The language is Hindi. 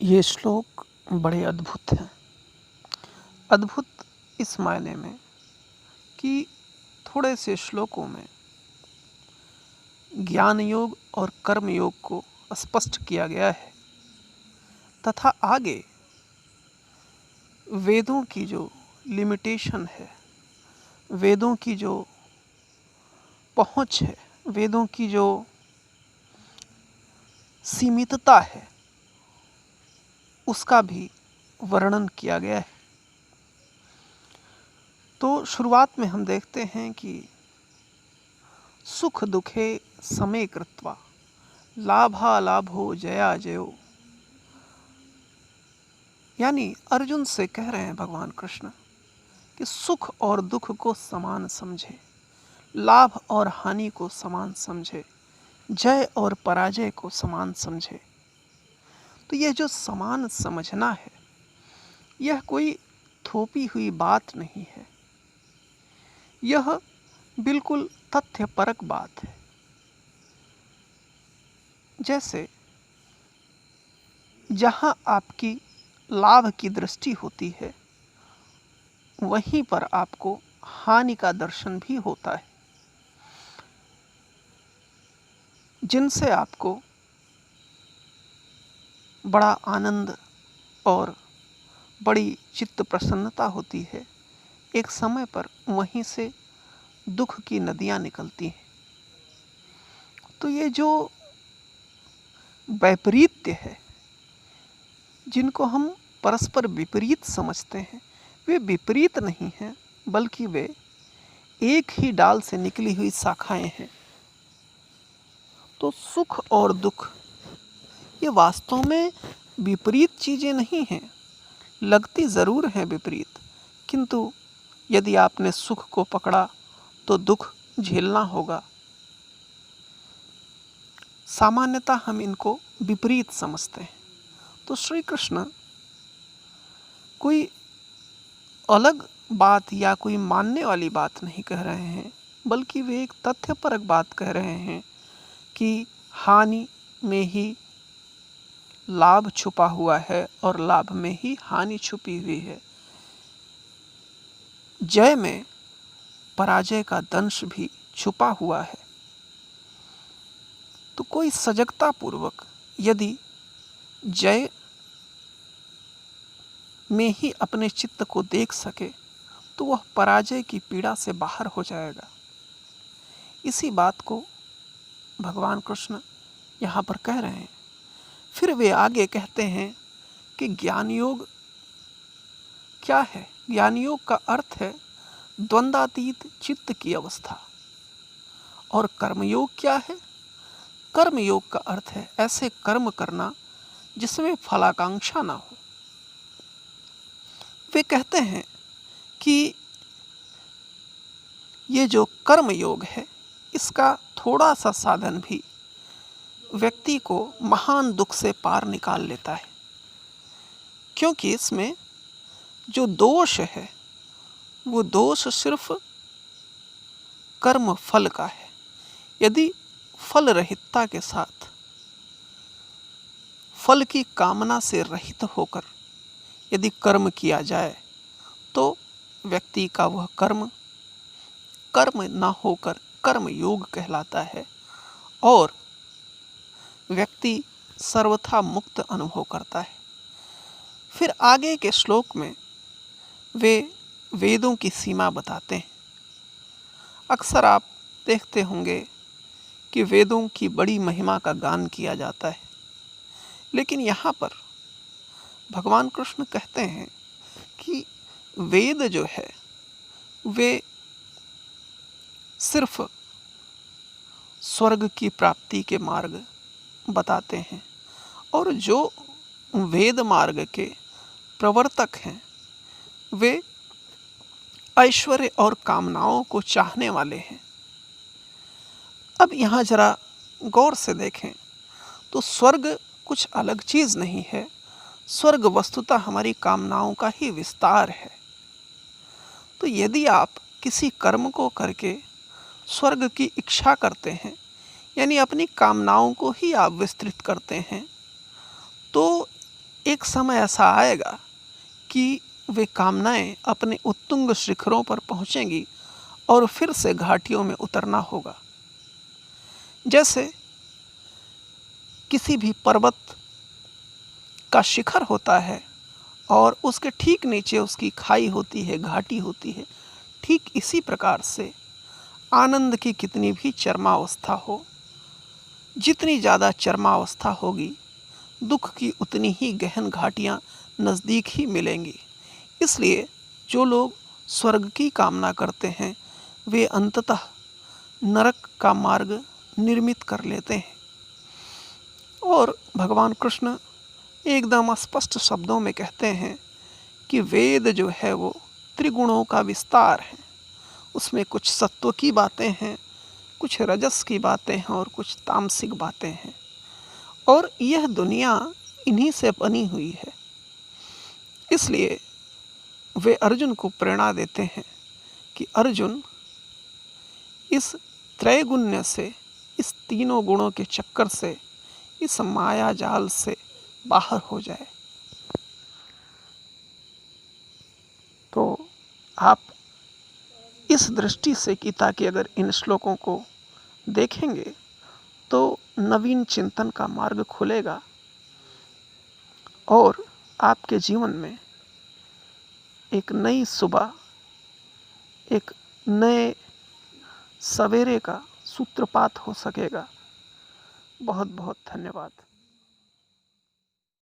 ये श्लोक बड़े अद्भुत हैं। अद्भुत इस मायने में कि थोड़े से श्लोकों में ज्ञान योग और कर्म योग को स्पष्ट किया गया है तथा आगे वेदों की जो लिमिटेशन है, वेदों की जो पहुंच है, वेदों की जो सीमितता है, उसका भी वर्णन किया गया है। तो शुरुआत में हम देखते हैं कि सुख दुखे समे कृत्वा लाभा लाभो जया जयो, यानी अर्जुन से कह रहे हैं भगवान कृष्ण कि सुख और दुख को समान समझे, लाभ और हानि को समान समझे, जय और पराजय को समान समझे। तो यह जो समान समझना है, यह कोई थोपी हुई बात नहीं है, यह बिल्कुल तथ्यपरक बात है। जैसे जहाँ आपकी लाभ की दृष्टि होती है, वहीं पर आपको हानि का दर्शन भी होता है, जिनसे आपको बड़ा आनंद और बड़ी चित्त प्रसन्नता होती है, एक समय पर वहीं से दुख की नदियाँ निकलती हैं। तो ये जो वैपरीत्य है, जिनको हम परस्पर विपरीत समझते हैं, वे विपरीत नहीं हैं, बल्कि वे एक ही डाल से निकली हुई शाखाएं हैं। तो सुख और दुख ये वास्तव में विपरीत चीज़ें नहीं हैं, लगती ज़रूर हैं विपरीत, किंतु यदि आपने सुख को पकड़ा तो दुख झेलना होगा। सामान्यतः हम इनको विपरीत समझते हैं। तो श्री कृष्ण कोई अलग बात या कोई मानने वाली बात नहीं कह रहे हैं, बल्कि वे एक तथ्यपरक बात कह रहे हैं कि हानि में ही लाभ छुपा हुआ है और लाभ में ही हानि छुपी हुई है। जय में पराजय का दंश भी छुपा हुआ है। तो कोई सजगता पूर्वक यदि जय में ही अपने चित्त को देख सके, तो वह पराजय की पीड़ा से बाहर हो जाएगा। इसी बात को भगवान कृष्ण यहाँ पर कह रहे हैं। फिर वे आगे कहते हैं कि ज्ञान योग क्या है? ज्ञान योग का अर्थ है द्वंद्वातीत चित्त की अवस्था। और कर्मयोग क्या है? कर्मयोग का अर्थ है ऐसे कर्म करना जिसमें फलाकांक्षा ना हो। वे कहते हैं कि ये जो कर्म योग है, इसका थोड़ा सा साधन भी व्यक्ति को महान दुख से पार निकाल लेता है, क्योंकि इसमें जो दोष है वो दोष सिर्फ कर्म फल का है। यदि फल रहितता के साथ, फल की कामना से रहित होकर यदि कर्म किया जाए, तो व्यक्ति का वह कर्म कर्म न होकर कर्म योग कहलाता है और व्यक्ति सर्वथा मुक्त अनुभव करता है। फिर आगे के श्लोक में वे वेदों की सीमा बताते हैं। अक्सर आप देखते होंगे कि वेदों की बड़ी महिमा का गान किया जाता है, लेकिन यहाँ पर भगवान कृष्ण कहते हैं कि वेद जो है वे सिर्फ स्वर्ग की प्राप्ति के मार्ग बताते हैं, और जो वेद मार्ग के प्रवर्तक हैं वे ऐश्वर्य और कामनाओं को चाहने वाले हैं। अब यहाँ जरा गौर से देखें तो स्वर्ग कुछ अलग चीज़ नहीं है, स्वर्ग वस्तुतः हमारी कामनाओं का ही विस्तार है। तो यदि आप किसी कर्म को करके स्वर्ग की इच्छा करते हैं, यानी अपनी कामनाओं को ही आप विस्तृत करते हैं, तो एक समय ऐसा आएगा कि वे कामनाएं अपने उत्तुंग शिखरों पर पहुंचेंगी और फिर से घाटियों में उतरना होगा। जैसे किसी भी पर्वत का शिखर होता है और उसके ठीक नीचे उसकी खाई होती है, घाटी होती है, ठीक इसी प्रकार से आनंद की कितनी भी चरमावस्था हो, जितनी ज़्यादा चरमावस्था होगी, दुख की उतनी ही गहन घाटियाँ नज़दीक ही मिलेंगी। इसलिए जो लोग स्वर्ग की कामना करते हैं वे अंततः नरक का मार्ग निर्मित कर लेते हैं। और भगवान कृष्ण एकदम स्पष्ट शब्दों में कहते हैं कि वेद जो है वो त्रिगुणों का विस्तार है। उसमें कुछ सत्व की बातें हैं, कुछ रजस की बातें हैं और कुछ तामसिक बातें हैं, और यह दुनिया इन्हीं से बनी हुई है। इसलिए वे अर्जुन को प्रेरणा देते हैं कि अर्जुन इस त्रैगुण्य से, इस तीनों गुणों के चक्कर से, इस माया जाल से बाहर हो जाए। तो आप इस दृष्टि से कि ताकि अगर इन श्लोकों को देखेंगे तो नवीन चिंतन का मार्ग खुलेगा और आपके जीवन में एक नई सुबह, एक नए सवेरे का सूत्रपात हो सकेगा। बहुत बहुत धन्यवाद।